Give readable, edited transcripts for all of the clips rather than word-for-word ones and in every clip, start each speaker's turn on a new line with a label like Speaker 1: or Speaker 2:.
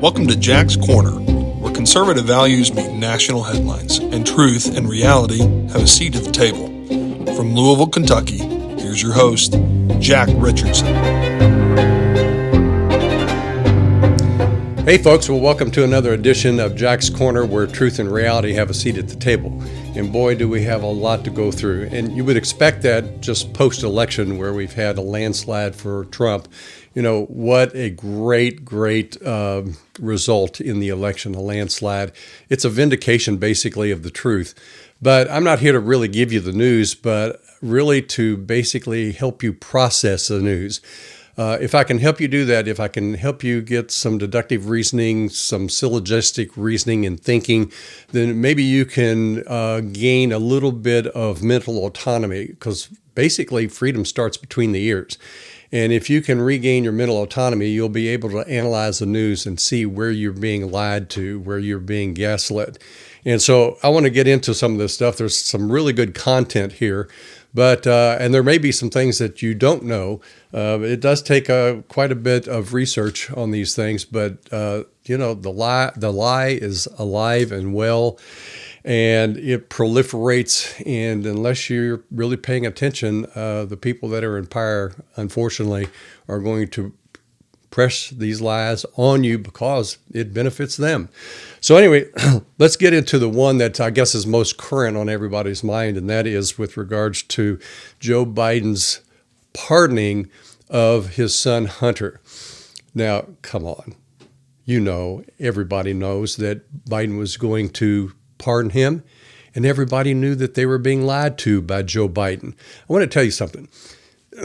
Speaker 1: Welcome to Jack's Corner, where conservative values meet national headlines, and truth and reality have a seat at the table. From Louisville, Kentucky, here's your host, Jack Richardson.
Speaker 2: Hey folks, well, welcome to another edition of Jack's Corner, where truth and reality have a seat at the table. And boy, do we have a lot to go through. And you would expect that just post-election, where we've had a landslide for Trump. You know, what a great result in the election, a landslide. It's a vindication, basically, of the truth. But I'm not here to really give you the news, but really to basically help you process the news. If I can help you do that, if I can help you get some deductive reasoning, some syllogistic reasoning and thinking, then maybe you can gain a little bit of mental autonomy, because basically freedom starts between the ears. And if you can regain your mental autonomy, you'll be able to analyze the news and see where you're being lied to, where you're being gaslit. And so I want to get into some of this stuff. There's some really good content here, but and there may be some things that you don't know. It does take quite a bit of research on these things, but you know, the lie is alive and well. And it proliferates, and unless you're really paying attention, the people that are in power, unfortunately, are going to press these lies on you because it benefits them. So anyway, let's get into the one that I guess is most current on everybody's mind, and that is with regards to Joe Biden's pardoning of his son Hunter. Now, come on. You know, everybody knows that Biden was going to pardon him, and everybody knew that they were being lied to by Joe Biden. I want to tell you something.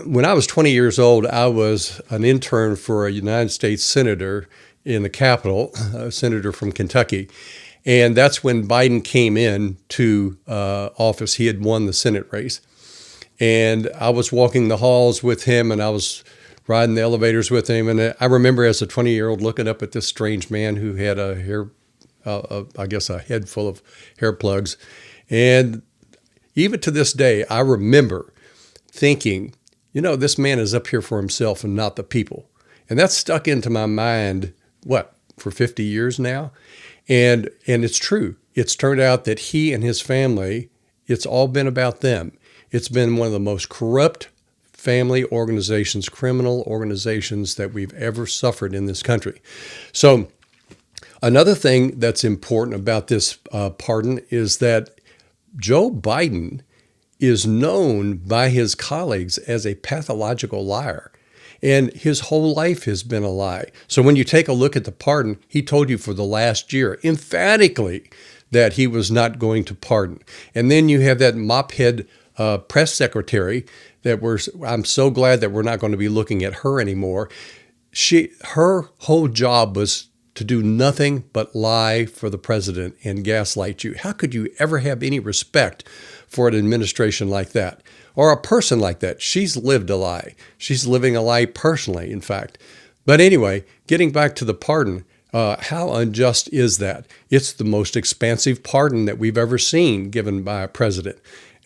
Speaker 2: When I was 20 years old, I was an intern for a United States senator in the Capitol, a senator from Kentucky, and that's when Biden came in to office. He had won the Senate race, and I was walking the halls with him, and I was riding the elevators with him, and I remember as a 20-year-old looking up at this strange man who had a head full of hair plugs. And even to this day, I remember thinking, you know, this man is up here for himself and not the people. And that's stuck into my mind, for 50 years now? And it's true. It's turned out that he and his family, it's all been about them. It's been one of the most corrupt family organizations, criminal organizations that we've ever suffered in this country. So another thing that's important about this pardon is that Joe Biden is known by his colleagues as a pathological liar, and his whole life has been a lie. So when you take a look at the pardon, he told you for the last year emphatically that he was not going to pardon. And then you have that mophead press secretary I'm so glad that we're not going to be looking at her anymore. Her whole job was to do nothing but lie for the president and gaslight you. How could you ever have any respect for an administration like that or a person like that? She's lived a lie. She's living a lie personally, in fact. But anyway, getting back to the pardon, how unjust is that? It's the most expansive pardon that we've ever seen given by a president.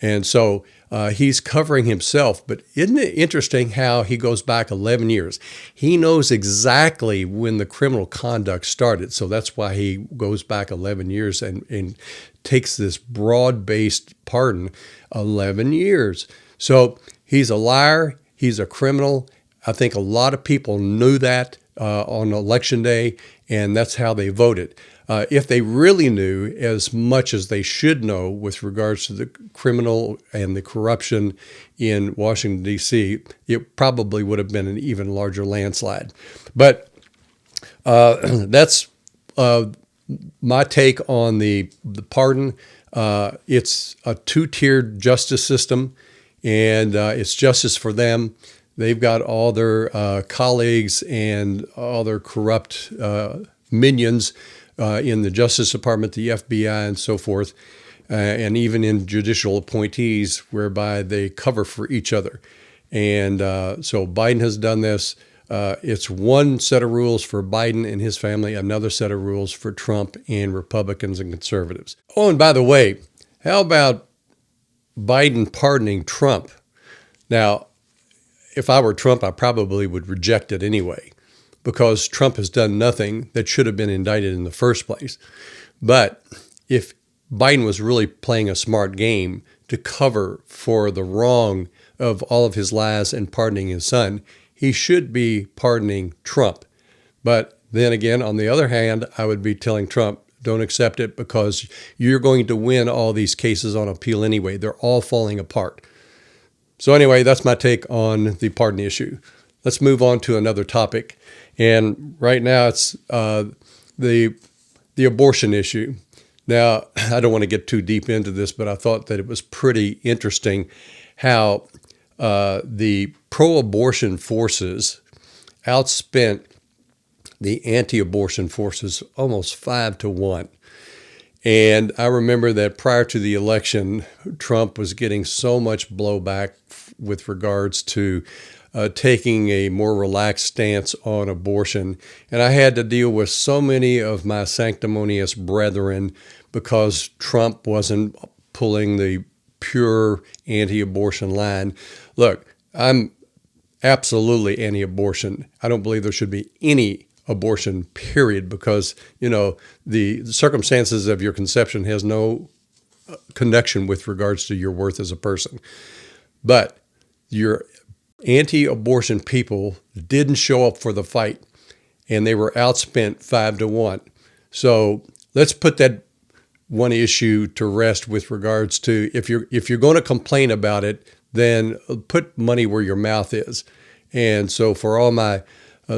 Speaker 2: And so he's covering himself. But isn't it interesting how he goes back 11 years? He knows exactly when the criminal conduct started. So that's why he goes back 11 years and takes this broad-based pardon, 11 years. So he's a liar. He's a criminal. I think a lot of people knew that on Election Day, and that's how they voted. If they really knew as much as they should know with regards to the criminal and the corruption in Washington, D.C., it probably would have been an even larger landslide. But that's my take on the pardon. It's a two-tiered justice system, and it's justice for them. They've got all their colleagues and all their corrupt minions in the Justice Department, the FBI, and so forth, and even in judicial appointees, whereby they cover for each other. And so Biden has done this. It's one set of rules for Biden and his family, another set of rules for Trump and Republicans and conservatives. Oh, and by the way, how about Biden pardoning Trump? Now, if I were Trump, I probably would reject it anyway, because Trump has done nothing that should have been indicted in the first place. But if Biden was really playing a smart game to cover for the wrong of all of his lies and pardoning his son, he should be pardoning Trump. But then again, on the other hand, I would be telling Trump, don't accept it, because you're going to win all these cases on appeal anyway. They're all falling apart. So anyway, that's my take on the pardon issue. Let's move on to another topic. And right now it's the abortion issue. Now, I don't want to get too deep into this, but I thought that it was pretty interesting how the pro-abortion forces outspent the anti-abortion forces almost 5-1. And I remember that prior to the election, Trump was getting so much blowback with regards to taking a more relaxed stance on abortion. And I had to deal with so many of my sanctimonious brethren because Trump wasn't pulling the pure anti-abortion line. Look, I'm absolutely anti-abortion. I don't believe there should be any abortion, period, because, the circumstances of your conception has no connection with regards to your worth as a person. But your anti-abortion people didn't show up for the fight, and they were outspent 5-1. So let's put that one issue to rest with regards to if you're going to complain about it, then put money where your mouth is. And so for all my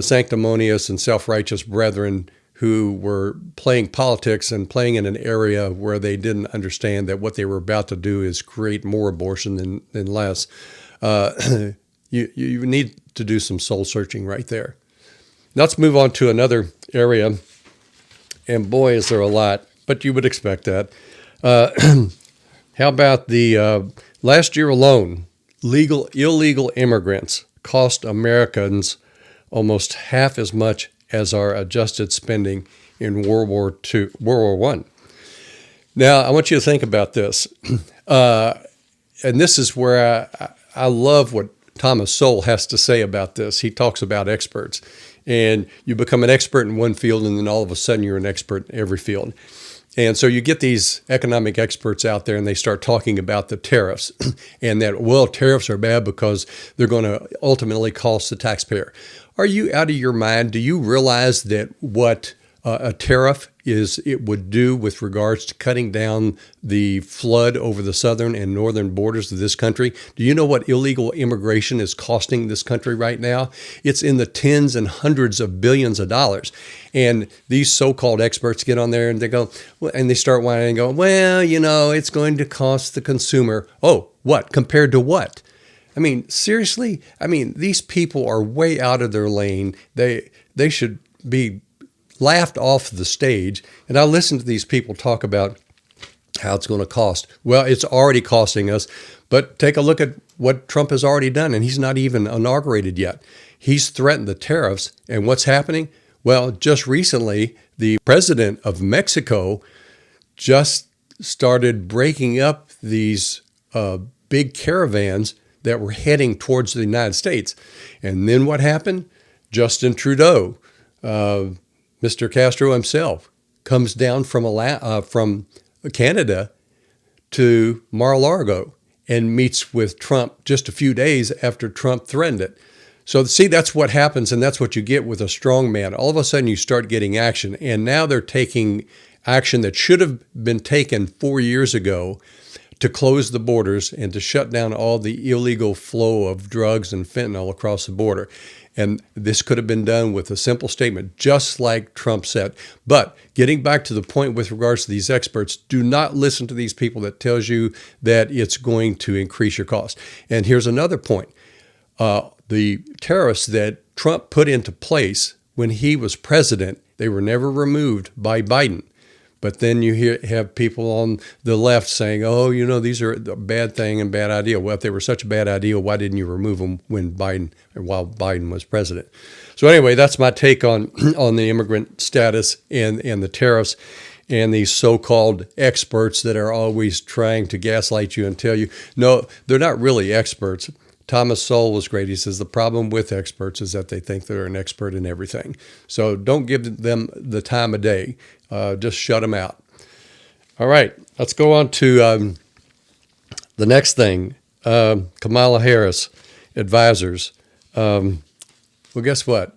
Speaker 2: sanctimonious and self-righteous brethren who were playing politics and playing in an area where they didn't understand that what they were about to do is create more abortion than less, you need to do some soul searching right there. Let's move on to another area, and boy, is there a lot, but you would expect that. How about the last year alone, illegal immigrants cost Americans almost half as much as our adjusted spending in World War I. Now, I want you to think about this. And this is where I love what Thomas Sowell has to say about this. He talks about experts. And you become an expert in one field, and then all of a sudden you're an expert in every field. And so you get these economic experts out there, and they start talking about the tariffs and that, tariffs are bad because they're going to ultimately cost the taxpayer. Are you out of your mind? Do you realize that what a tariff it would do with regards to cutting down the flood over the southern and northern borders of this country? Do you know what illegal immigration is costing this country right now? It's in the tens and hundreds of billions of dollars. And these so-called experts get on there and they go, and they start whining and go, it's going to cost the consumer. Oh, what? Compared to what? I mean, seriously? I mean, these people are way out of their lane. They should be laughed off the stage. And I listen to these people talk about how it's going to cost. Well, it's already costing us. But take a look at what Trump has already done, and he's not even inaugurated yet. He's threatened the tariffs. And what's happening? Well, just recently, the president of Mexico just started breaking up these big caravans that were heading towards the United States. And then what happened? Justin Trudeau, Mr. Castro himself, comes down from Canada to Mar-a-Lago and meets with Trump just a few days after Trump threatened it. So see, that's what happens, and that's what you get with a strong man. All of a sudden you start getting action, and now they're taking action that should have been taken 4 years ago to close the borders and to shut down all the illegal flow of drugs and fentanyl across the border. And this could have been done with a simple statement, just like Trump said. But getting back to the point with regards to these experts, do not listen to these people that tells you that it's going to increase your cost. And here's another point. The tariffs that Trump put into place when he was president, they were never removed by Biden. But then you have people on the left saying, these are a bad thing and bad idea. Well, if they were such a bad idea, why didn't you remove them while Biden was president? So anyway, that's my take on the immigrant status and the tariffs and these so-called experts that are always trying to gaslight you and tell you, no, they're not really experts. Thomas Sowell was great. He says the problem with experts is that they think they're an expert in everything. So don't give them the time of day. Just shut them out. All right, let's go on to the next thing. Kamala Harris advisors. Well, guess what?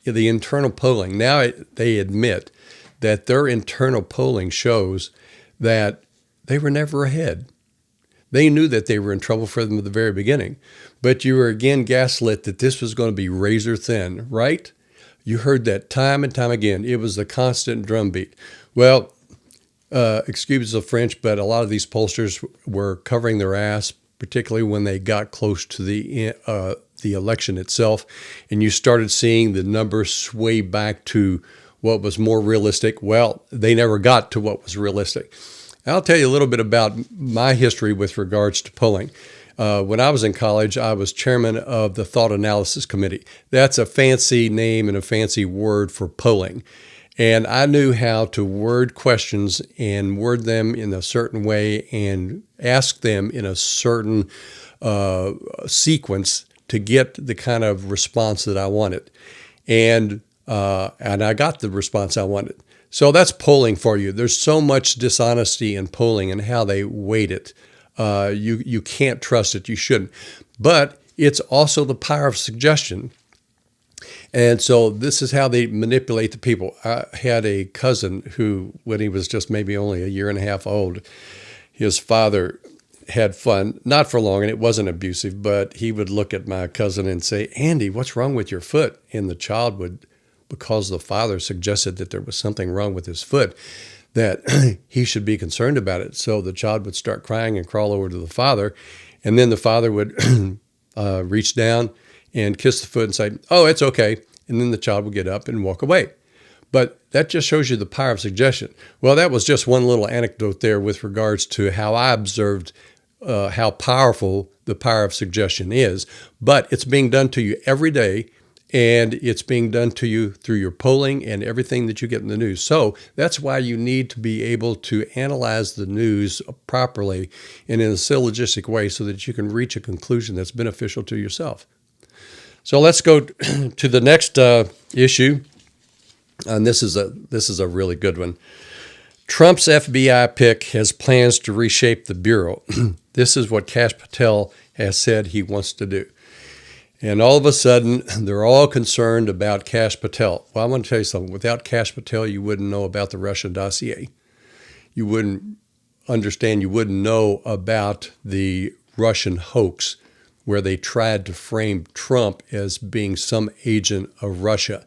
Speaker 2: The internal polling. Now they admit that their internal polling shows that they were never ahead. They knew that they were in trouble from the very beginning. But you were again gaslit that this was going to be razor thin, right? You heard that time and time again. It was the constant drumbeat. Well, excuse the French, but a lot of these pollsters were covering their ass, particularly when they got close to the election itself, and you started seeing the numbers sway back to what was more realistic. Well, they never got to what was realistic. I'll tell you a little bit about my history with regards to polling. When I was in college, I was chairman of the Thought Analysis Committee. That's a fancy name and a fancy word for polling. And I knew how to word questions and word them in a certain way and ask them in a certain sequence to get the kind of response that I wanted. And I got the response I wanted. So that's polling for you. There's so much dishonesty in polling and how they weight it. You can't trust it. You shouldn't. But it's also the power of suggestion. And so this is how they manipulate the people. I had a cousin who, when he was just maybe only a year and a half old, his father had fun, not for long, and it wasn't abusive, but he would look at my cousin and say, "Andy, what's wrong with your foot?" And the child would, because the father suggested that there was something wrong with his foot, that he should be concerned about it. So the child would start crying and crawl over to the father, and then the father would reach down and kiss the foot and say, "Oh, it's okay." And then the child would get up and walk away. But that just shows you the power of suggestion. Well, that was just one little anecdote there with regards to how I observed how powerful the power of suggestion is. But it's being done to you every day, and it's being done to you through your polling and everything that you get in the news. So that's why you need to be able to analyze the news properly and in a syllogistic way so that you can reach a conclusion that's beneficial to yourself. So let's go to the next issue, and this is a really good one. Trump's FBI pick has plans to reshape the Bureau. This is what Kash Patel has said he wants to do. And all of a sudden, they're all concerned about Kash Patel. Well, I want to tell you something. Without Kash Patel, you wouldn't know about the Russian dossier. You wouldn't understand, you wouldn't know about the Russian hoax where they tried to frame Trump as being some agent of Russia.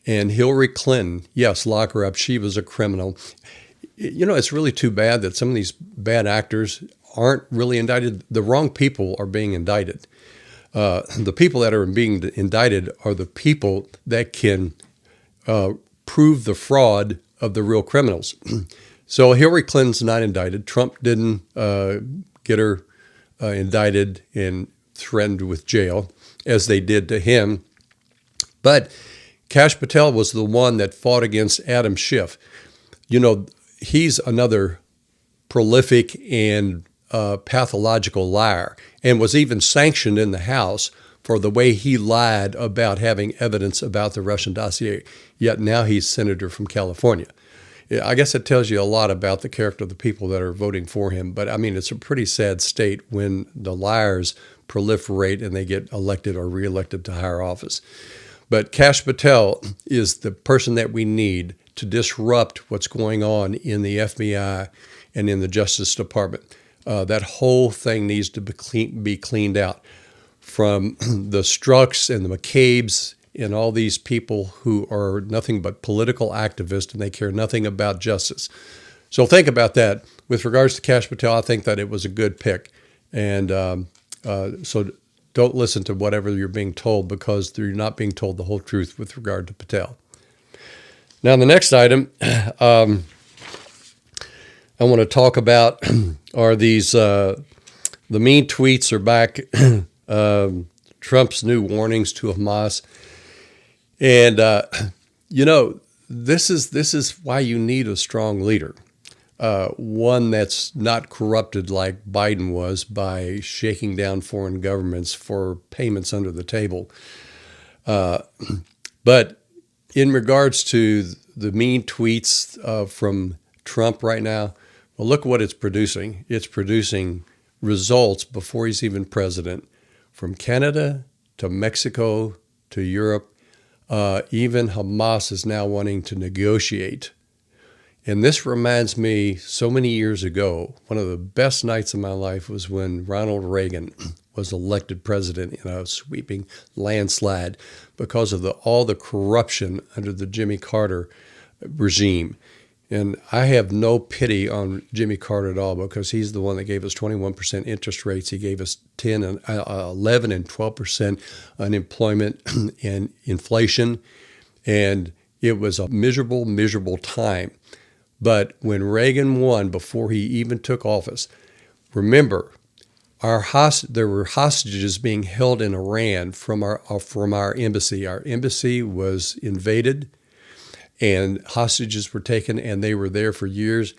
Speaker 2: And Hillary Clinton, yes, lock her up. She was a criminal. You know, it's really too bad that some of these bad actors aren't really indicted. The wrong people are being indicted. The people that are being indicted are the people that can prove the fraud of the real criminals. So Hillary Clinton's not indicted. Trump didn't get her indicted and threatened with jail, as they did to him. But Kash Patel was the one that fought against Adam Schiff. You know, he's another prolific and pathological liar, and was even sanctioned in the House for the way he lied about having evidence about the Russian dossier. Yet now he's senator from California. I guess it tells you a lot about the character of the people that are voting for him. But I mean, it's a pretty sad state when the liars proliferate and they get elected or reelected to higher office. But Kash Patel is the person that we need to disrupt what's going on in the FBI and in the Justice Department. That whole thing needs to be cleaned out from the Strzok's and the McCabe's and all these people who are nothing but political activists, and they care nothing about justice. So think about that. With regards to Kash Patel, I think that it was a good pick. And so don't listen to whatever you're being told, because you're not being told the whole truth with regard to Patel. Now, the next item I want to talk about are these, the mean tweets are back, Trump's new warnings to Hamas. And, you know, this is why you need a strong leader. one that's not corrupted like Biden was by shaking down foreign governments for payments under the table. But in regards to the mean tweets from Trump right now, well, look what it's producing. It's producing results before he's even president, from Canada to Mexico to Europe. Even Hamas is now wanting to negotiate. And this reminds me, so many years ago, one of the best nights of my life was when Ronald Reagan was elected president in a sweeping landslide because of all the corruption under the Jimmy Carter regime. And I have no pity on Jimmy Carter at all, because he's the one that gave us 21% interest rates. He gave us 10 and 11 and 12% unemployment and inflation. And it was a miserable, miserable time. But when Reagan won, before he even took office, remember, there were hostages being held in Iran from our embassy. Our embassy was invaded, and hostages were taken, and they were there for years.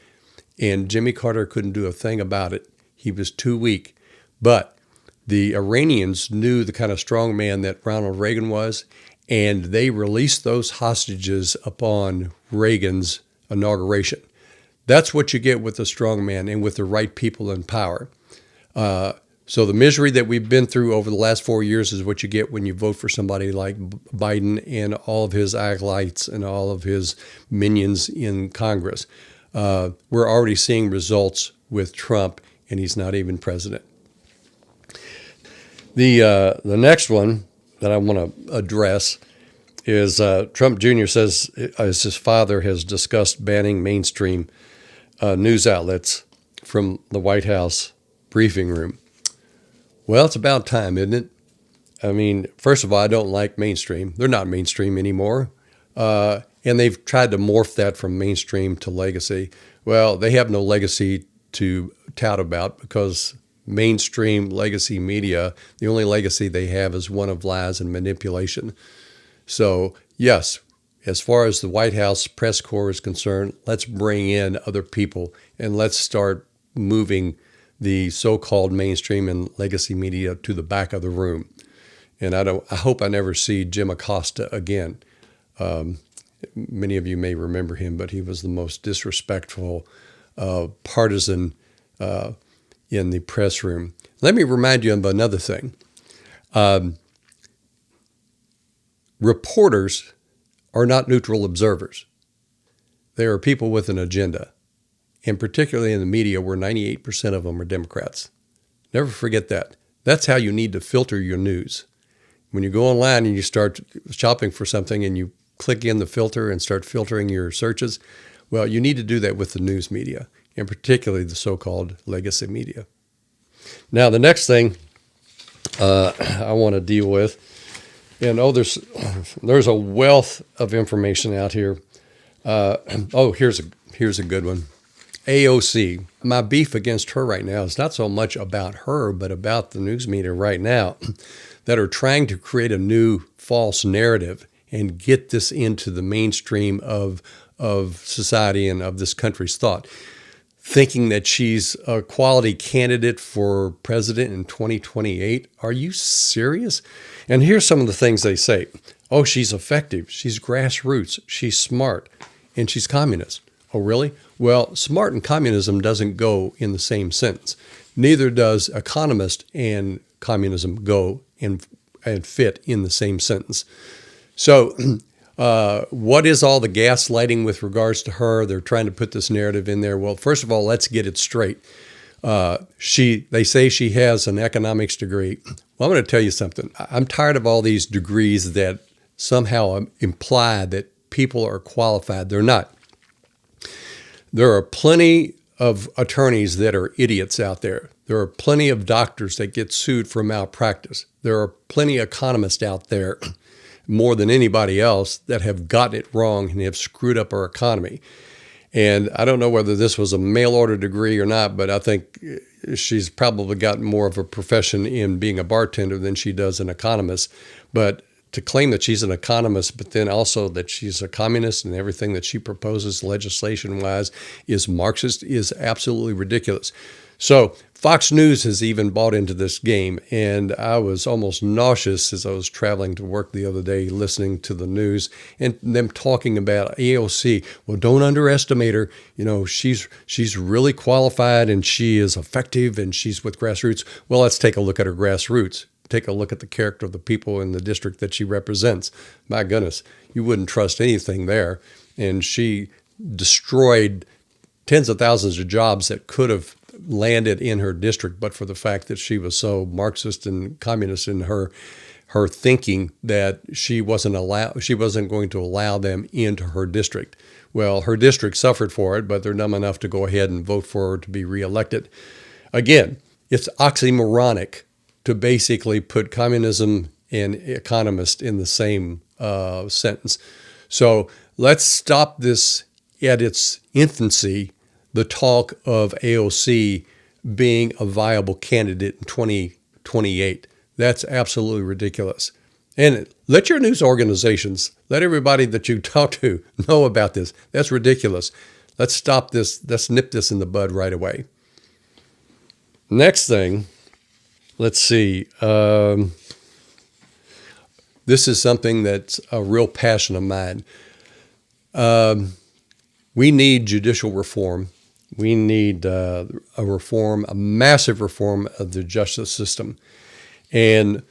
Speaker 2: And Jimmy Carter couldn't do a thing about it. He was too weak. But the Iranians knew the kind of strong man that Ronald Reagan was, and they released those hostages upon Reagan's inauguration. That's what you get with a strong man and with the right people in power. So the misery that we've been through over the last 4 years is what you get when you vote for somebody like Biden and all of his acolytes and all of his minions in Congress. We're already seeing results with Trump, and he's not even president. The next one that I want to address is Trump Jr. says, as his father has discussed banning mainstream news outlets from the White House briefing room. Well, it's about time, isn't it? I mean, first of all, I don't like mainstream. They're not mainstream anymore. And they've tried to morph that from mainstream to legacy. Well, they have no legacy to tout about, because mainstream legacy media, the only legacy they have is one of lies and manipulation. So, yes, as far as the White House press corps is concerned, let's bring in other people and let's start moving the so-called mainstream and legacy media to the back of the room. And I hope I never see Jim Acosta again. Many of you may remember him, but he was the most disrespectful partisan in the press room. Let me remind you of another thing. Reporters are not neutral observers. They are people with an agenda. And particularly in the media, where 98% of them are Democrats. Never forget that. That's how you need to filter your news. When you go online and you start shopping for something and you click in the filter and start filtering your searches, well, you need to do that with the news media, and particularly the so-called legacy media. Now, the next thing I want to deal with, and there's a wealth of information out here. Here's a good one. AOC. My beef against her right now is not so much about her, but about the news media right now that are trying to create a new false narrative and get this into the mainstream of society and of this country's thought, thinking that she's a quality candidate for president in 2028. Are you serious? And here's some of the things they say. Oh, she's effective. She's grassroots. She's smart. And she's communist. Oh, really? Well, smart and communism doesn't go in the same sentence. Neither does economist and communism go and fit in the same sentence. So what is all the gaslighting with regards to her? They're trying to put this narrative in there. Well, first of all, let's get it straight. They say she has an economics degree. Well, I'm going to tell you something. I'm tired of all these degrees that somehow imply that people are qualified. They're not. There are plenty of attorneys that are idiots out there. There are plenty of doctors that get sued for malpractice. There are plenty of economists out there, more than anybody else, that have gotten it wrong and have screwed up our economy. And I don't know whether this was a mail order degree or not, but I think she's probably got more of a profession in being a bartender than she does an economist. But to claim that she's an economist, but then also that she's a communist and everything that she proposes legislation-wise is Marxist is absolutely ridiculous. So Fox News has even bought into this game, and I was almost nauseous as I was traveling to work the other day listening to the news and them talking about AOC. Well, don't underestimate her. You know, she's really qualified and she is effective and she's with grassroots. Well, let's take a look at her grassroots. Take a look at the character of the people in the district that she represents. My goodness, you wouldn't trust anything there. And she destroyed tens of thousands of jobs that could have landed in her district, but for the fact that she was so Marxist and communist in her thinking that she wasn't going to allow them into her district. Well, her district suffered for it, but they're dumb enough to go ahead and vote for her to be reelected. Again, it's oxymoronic to basically put communism and economist in the same sentence. So let's stop this at its infancy, the talk of AOC being a viable candidate in 2028. That's absolutely ridiculous. And let your news organizations, let everybody that you talk to know about this. That's ridiculous. Let's stop this. Let's nip this in the bud right away. Next thing, let's see. This is something that's a real passion of mine. We need judicial reform. We need a massive reform of the justice system. And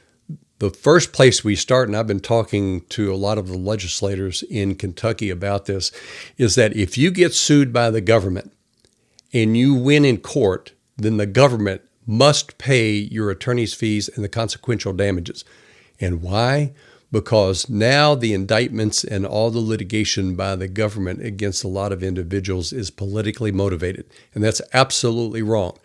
Speaker 2: the first place we start, and I've been talking to a lot of the legislators in Kentucky about this, is that if you get sued by the government and you win in court, then the government must pay your attorney's fees and the consequential damages. And why? Because now the indictments and all the litigation by the government against a lot of individuals is politically motivated. And that's absolutely wrong.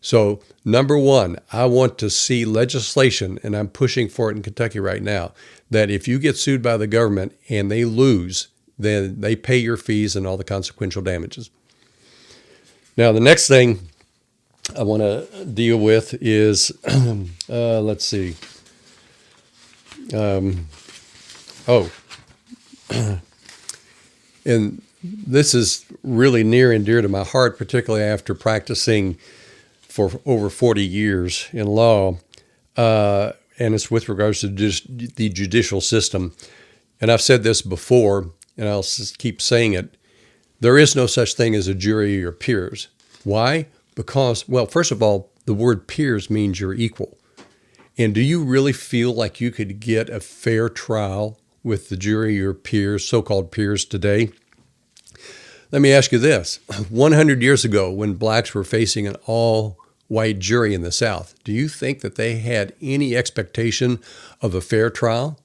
Speaker 2: So, number one, I want to see legislation, and I'm pushing for it in Kentucky right now, that if you get sued by the government and they lose, then they pay your fees and all the consequential damages. Now, the next thing I want to deal with is, let's see. And this is really near and dear to my heart, particularly after practicing for over 40 years in law, and it's with regards to the judicial system. And I've said this before, and I'll just keep saying it. There is no such thing as a jury or peers. Why? Because, well, first of all, the word peers means you're equal. And do you really feel like you could get a fair trial with the jury or peers, so-called peers today? Let me ask you this. 100 years ago, when blacks were facing an all-white jury in the South, do you think that they had any expectation of a fair trial?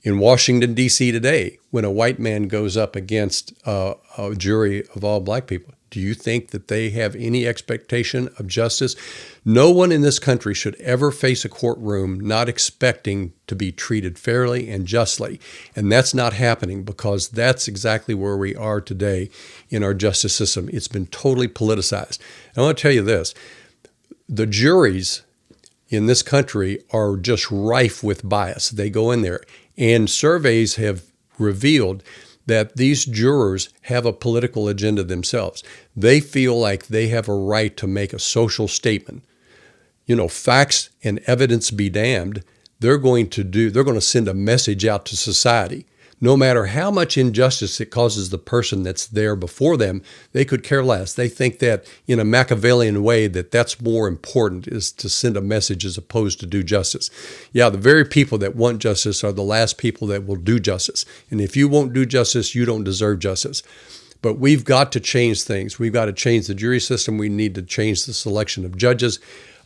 Speaker 2: In Washington, D.C. today, when a white man goes up against a jury of all black people, do you think that they have any expectation of justice? No one in this country should ever face a courtroom not expecting to be treated fairly and justly. And that's not happening because that's exactly where we are today in our justice system. It's been totally politicized. I want to tell you this. The juries in this country are just rife with bias. They go in there, and surveys have revealed that these jurors have a political agenda themselves. They feel like they have a right to make a social statement. You know, facts and evidence be damned. They're going to send a message out to society. No matter how much injustice it causes the person that's there before them, they could care less. They think that in a Machiavellian way that's more important, is to send a message as opposed to do justice. Yeah, the very people that want justice are the last people that will do justice. And if you won't do justice, you don't deserve justice. But we've got to change things. We've got to change the jury system. We need to change the selection of judges.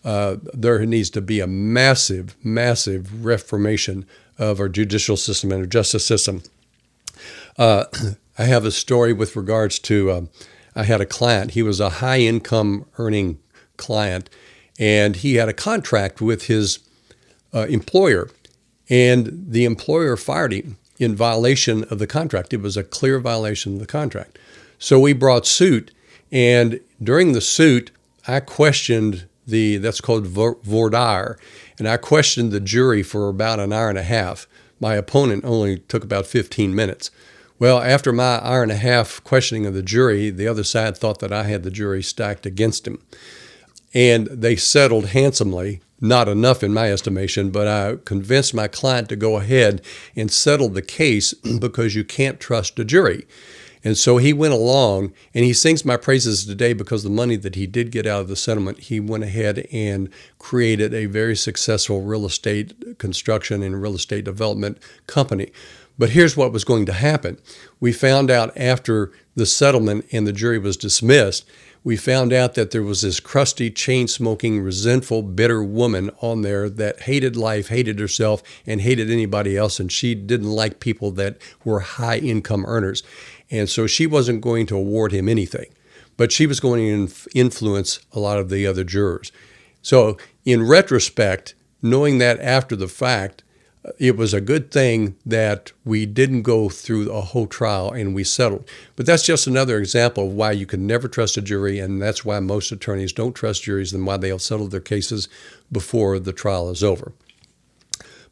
Speaker 2: There needs to be a massive, massive reformation of our judicial system and our justice system. I have a story with regards to, I had a client. He was a high income earning client, and he had a contract with his employer, and the employer fired him in violation of the contract. It was a clear violation of the contract. So we brought suit, and during the suit, I questioned that's called voir dire, and I questioned the jury for about an hour and a half my opponent only took about 15 minutes. Well, after my hour and a half questioning of the jury, the other side thought that I had the jury stacked against him. And they settled handsomely, not enough in my estimation, but I convinced my client to go ahead and settle the case because you can't trust a jury. And so he went along, and he sings my praises today because the money that he did get out of the settlement, he went ahead and created a very successful real estate construction and real estate development company. But here's what was going to happen. We found out after the settlement and the jury was dismissed, we found out that there was this crusty, chain-smoking, resentful, bitter woman on there that hated life, hated herself, and hated anybody else, and she didn't like people that were high-income earners. And so she wasn't going to award him anything, but she was going to influence a lot of the other jurors. So in retrospect, knowing that after the fact, it was a good thing that we didn't go through a whole trial and we settled. But that's just another example of why you can never trust a jury, and that's why most attorneys don't trust juries and why they'll settle their cases before the trial is over.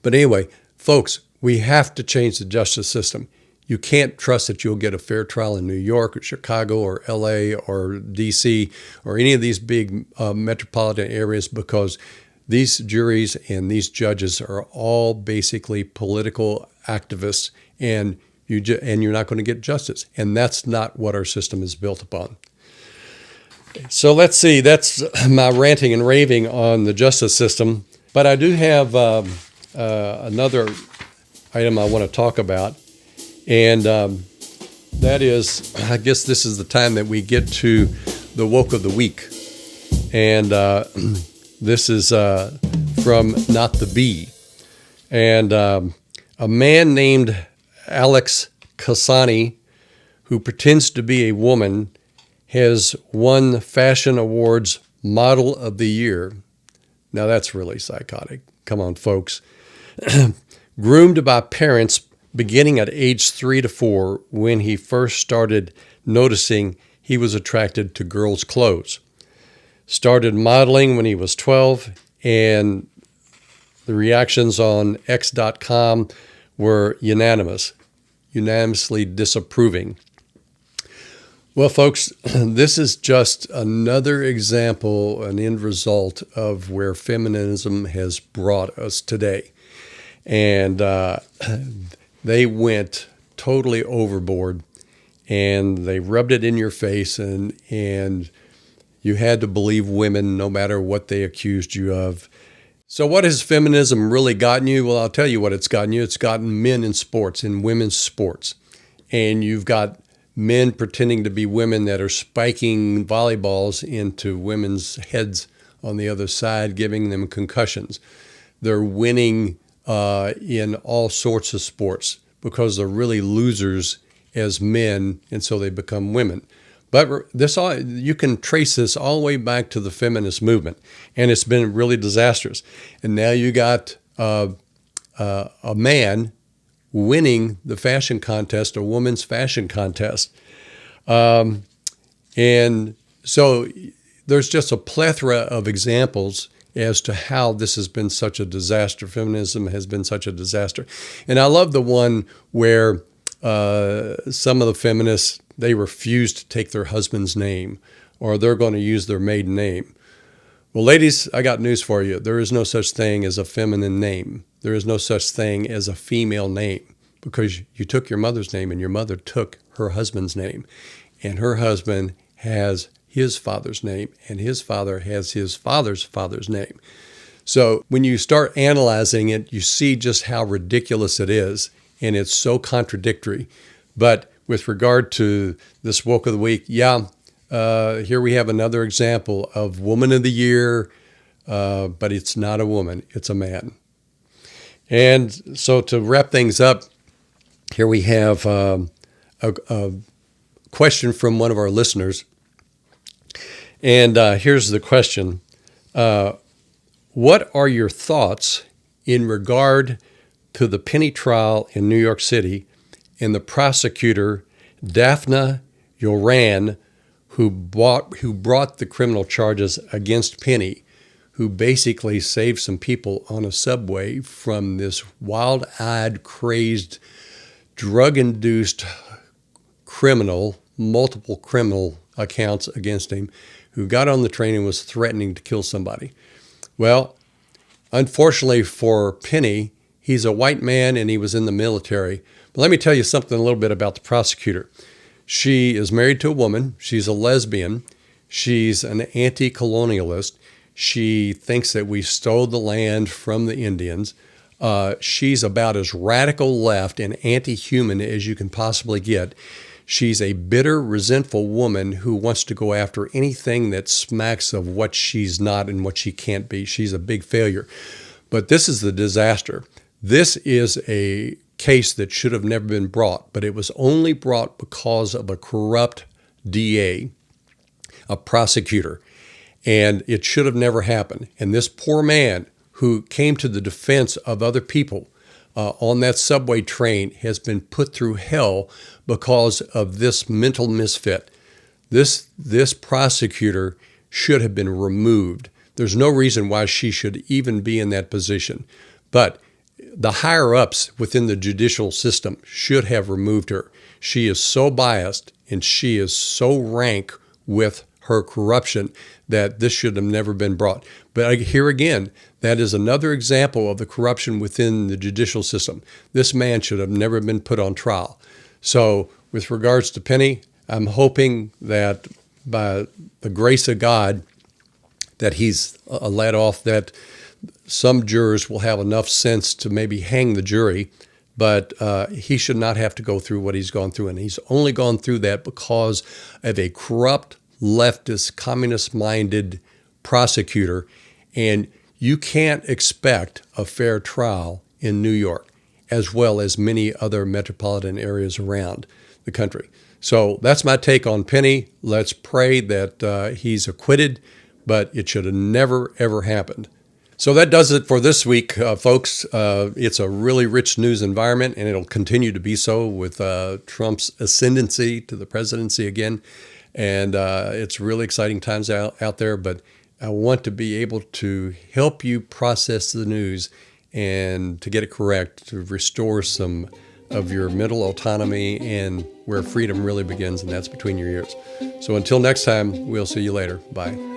Speaker 2: But anyway, folks, we have to change the justice system. You can't trust that you'll get a fair trial in New York or Chicago or LA or DC or any of these big metropolitan areas because these juries and these judges are all basically political activists, and you're not going to get justice. And that's not what our system is built upon. So let's see. That's my ranting and raving on the justice system. But I do have another item I want to talk about, and that is, I guess this is the time that we get to the woke of the week. And this is from Not the Bee. And a man named Alex Kasani, who pretends to be a woman, has won Fashion Awards Model of the Year. Now that's really psychotic. Come on, folks. Groomed by parents beginning at age 3 to 4 when he first started noticing he was attracted to girls' clothes. Started modeling when he was 12, and the reactions on X.com were unanimously disapproving. Well, folks, this is just another example, an end result of where feminism has brought us today. And they went totally overboard, and they rubbed it in your face, and you had to believe women no matter what they accused you of. So what has feminism really gotten you? Well, I'll tell you what it's gotten you. It's gotten men in sports, in women's sports. And you've got men pretending to be women that are spiking volleyballs into women's heads on the other side, giving them concussions. They're winning in all sorts of sports because they're really losers as men, and so they become women. But you can trace this all the way back to the feminist movement, and it's been really disastrous. And now you got a man winning the fashion contest, a woman's fashion contest. And so there's just a plethora of examples as to how this has been such a disaster. Feminism has been such a disaster. And I love the one where some of the feminists, they refuse to take their husband's name, or they're going to use their maiden name. Well, ladies, I got news for you. There is no such thing as a feminine name. There is no such thing as a female name, because you took your mother's name and your mother took her husband's name, and her husband has his father's name, and his father has his father's name. So when you start analyzing it, you see just how ridiculous it is, and it's so contradictory. But with regard to this woke of the week, here we have another example of Woman of the Year, but it's not a woman, it's a man. And so to wrap things up, here we have a question from one of our listeners. And here's the question. What are your thoughts in regard to the Penny trial in New York City and the prosecutor, Daphne Yoran, who brought the criminal charges against Penny, who basically saved some people on a subway from this wild-eyed, crazed, drug-induced criminal, multiple criminal accounts against him, who got on the train and was threatening to kill somebody. Well, unfortunately for Penny, he's a white man and he was in the military. But let me tell you something a little bit about the prosecutor. She is married to a woman. She's a lesbian. She's an anti-colonialist. She thinks that we stole the land from the Indians. She's about as radical left and anti-human as you can possibly get. She's a bitter, resentful woman who wants to go after anything that smacks of what she's not and what she can't be. She's a big failure. But this is the disaster. This is a case that should have never been brought, but it was only brought because of a corrupt DA, a prosecutor, and it should have never happened. And this poor man who came to the defense of other people on that subway train has been put through hell because of this mental misfit. This prosecutor should have been removed. There's no reason why she should even be in that position. But the higher-ups within the judicial system should have removed her. She is so biased and she is so rank with her corruption that this should have never been brought. But here again, that is another example of the corruption within the judicial system. This man should have never been put on trial. So with regards to Penny, I'm hoping that by the grace of God that he's let off, that some jurors will have enough sense to maybe hang the jury, but he should not have to go through what he's gone through. And he's only gone through that because of a corrupt, leftist, communist-minded prosecutor. And you can't expect a fair trial in New York, as well as many other metropolitan areas around the country. So that's my take on Penny. Let's pray that he's acquitted, but it should have never, ever happened. So that does it for this week, folks. It's a really rich news environment, and it'll continue to be so with Trump's ascendancy to the presidency again. And it's really exciting times out there, but I want to be able to help you process the news and to get it correct, to restore some of your mental autonomy and where freedom really begins, and that's between your ears. So until next time, we'll see you later. Bye.